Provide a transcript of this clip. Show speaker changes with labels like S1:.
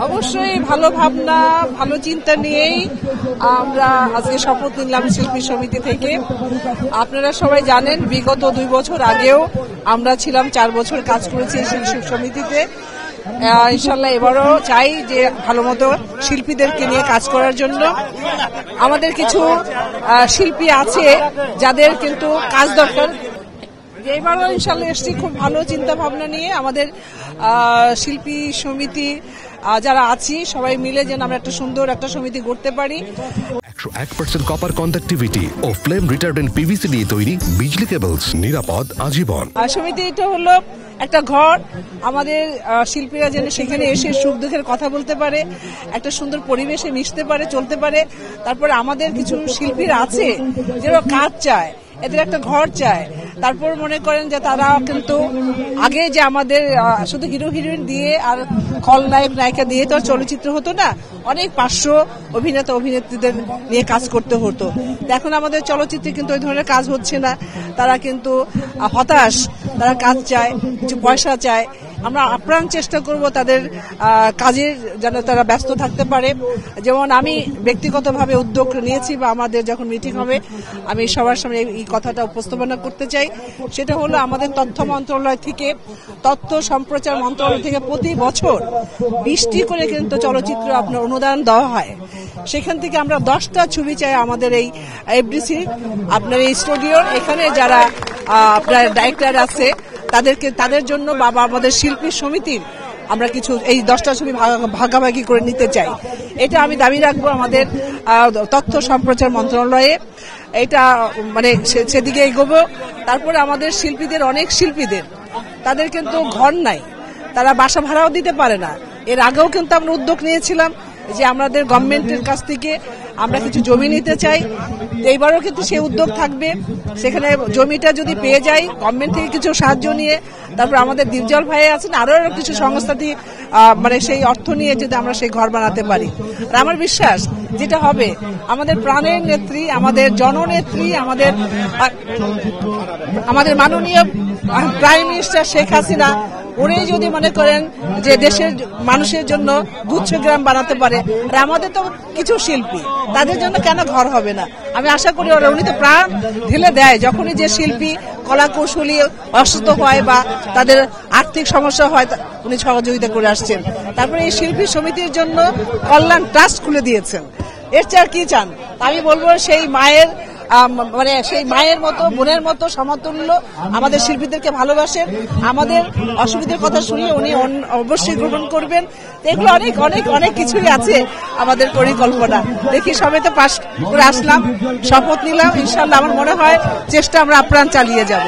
S1: অবশ্যই ভালো ভাবনা, ভালো চিন্তা নিয়েই আমরা আজকে শপথ নিলাম শিল্পী সমিতি থেকে। আপনারা সবাই জানেন বিগত 2 বছর আগেও আমরা ছিলাম, 4 বছর কাজ করেছি শিল্পী সমিতিতে। ইনশাল্লাহ এবারও চাই যে ভালো মতো শিল্পীদেরকে নিয়ে কাজ করার জন্য। আমাদের কিছু শিল্পী আছে যাদের কিন্তু কাজ দরকার। এবারও ইনশাল্লাহ এসছি খুব ভালো চিন্তা ভাবনা নিয়ে। আমাদের শিল্পী সমিতি যারা আছি সবাই মিলে যেন আমরা একটা সুন্দর একটা সমিতি গড়তে পারি।
S2: 101% কপার কন্ডাক্টিভিটি ও ফ্লেম রিটার্ডেন্ট পিভিসি দিয়ে তৈরি বিজলি কেবলস, নিরাপদ আজীবন।
S1: সমিতি এটা হলো একটা ঘর, আমাদের শিল্পীরা যেন সেখানে এসে সুখ দুঃখের কথা বলতে পারে, একটা সুন্দর পরিবেশে মিশতে পারে, চলতে পারে। তারপরে আমাদের কিছু শিল্পীরা আছে যারা কাজ চায়, এদের একটা ঘর চায়। তারপর মনে করেন যে তারা কিন্তু আগে যে আমাদের শুধু হিরো হিরোইন দিয়ে আর খলনায়ক নায়িকা দিয়ে তো চলচ্চিত্র হতো না, অনেক পার্শ্ব অভিনেতা অভিনেত্রীদের নিয়ে কাজ করতে হতো। এখন আমাদের চলচ্চিত্রে কিন্তু ওই ধরনের কাজ হচ্ছে না। তারা কিন্তু হতাশ, তারা কাজ চায়, কিছু পয়সা চায়। আমরা আপ্রাণ চেষ্টা করব তাদের কাজের যেন তারা ব্যস্ত থাকতে পারে। যেমন আমি ব্যক্তিগতভাবে উদ্যোগ নিয়েছি, বা আমাদের যখন মিটিং হবে আমি সবার সামনে এই কথাটা উপস্থাপনা করতে চাই। সেটা হলো আমাদের তথ্য মন্ত্রণালয় থেকে, তথ্য সম্প্রচার মন্ত্রণালয় থেকে প্রতি বছর 20টি করে কিন্তু চলচ্চিত্র আপনার অনুদান দেওয়া হয়। সেখান থেকে আমরা 10টা ছবি চাই আমাদের এই এফডিসি আপনার এই স্টুডিওর এখানে যারা আপনার ডাইরেক্টর আছে তাদের জন্য, বাবা আমাদের শিল্পী সমিতির আমরা কিছু এই 10টা ছবি ভাগাভাগি করে নিতে চাই। এটা আমি দাবি রাখবো আমাদের তথ্য সম্প্রচার মন্ত্রণালয়ে। এটা মানে সেদিকে এগোবো। তারপরে আমাদের শিল্পীদের, অনেক শিল্পীদের তাদের কিন্তু ঘর নাই, তারা বাসা ভাড়াও দিতে পারে না। এর আগেও কিন্তু আমরা উদ্যোগ নিয়েছিলাম যে আমাদের গভর্নমেন্টের কাছ থেকে আমরা কিছু জমি নিতে চাই। এইবারও কিন্তু সেই উদ্যোগ থাকবে। সেখানে জমিটা যদি পেয়ে যাই গভর্নমেন্ট থেকে কিছু সাহায্য নিয়ে, তারপর আমাদের দীপজল ভাই আছেন, আরো কিছু সংস্থা দিয়ে মানে সেই অর্থ নিয়ে যদি আমরা সেই ঘর বানাতে পারি। আর আমার বিশ্বাস যেটা হবে, আমাদের প্রাণের নেত্রী, আমাদের জননেত্রী, আমাদের মাননীয় প্রাইম মিনিস্টার শেখ হাসিনা, উনি যদি মনে করেন যে দেশের মানুষের জন্য গুচ্ছগ্রাম বানাতে পারে, আর আমাদের তো কিছু শিল্পী, তাদের জন্য কেন ঘর হবে না? আমি আশা করি উনি তো প্রাণ ঢেলে দেয় যখনই যে শিল্পী কলা কৌশলী অসুস্থ হয় বা তাদের আর্থিক সমস্যা হয়, উনি সহযোগিতা করে আসছেন। তারপরে এই শিল্পী সমিতির জন্য কল্যাণ ট্রাস্ট খুলে দিয়েছেন। এর চেয়ে আর কি চান? আমি বলবো সেই মায়ের মানে সেই মায়ের মতো, বোনের মতো সমতুল্য আমাদের শিল্পীদেরকে ভালোবাসেন। আমাদের অসুবিধার কথা শুনিয়ে উনি অবশ্যই গ্রহণ করবেন। এগুলো অনেক অনেক অনেক কিছুই আছে আমাদের পরিকল্পনা। দেখি সবে তো পাশ করে আসলাম, শপথ নিলাম। ইনশাল্লাহ আমার মনে হয় চেষ্টা আমরা আপ্রাণ চালিয়ে যাব।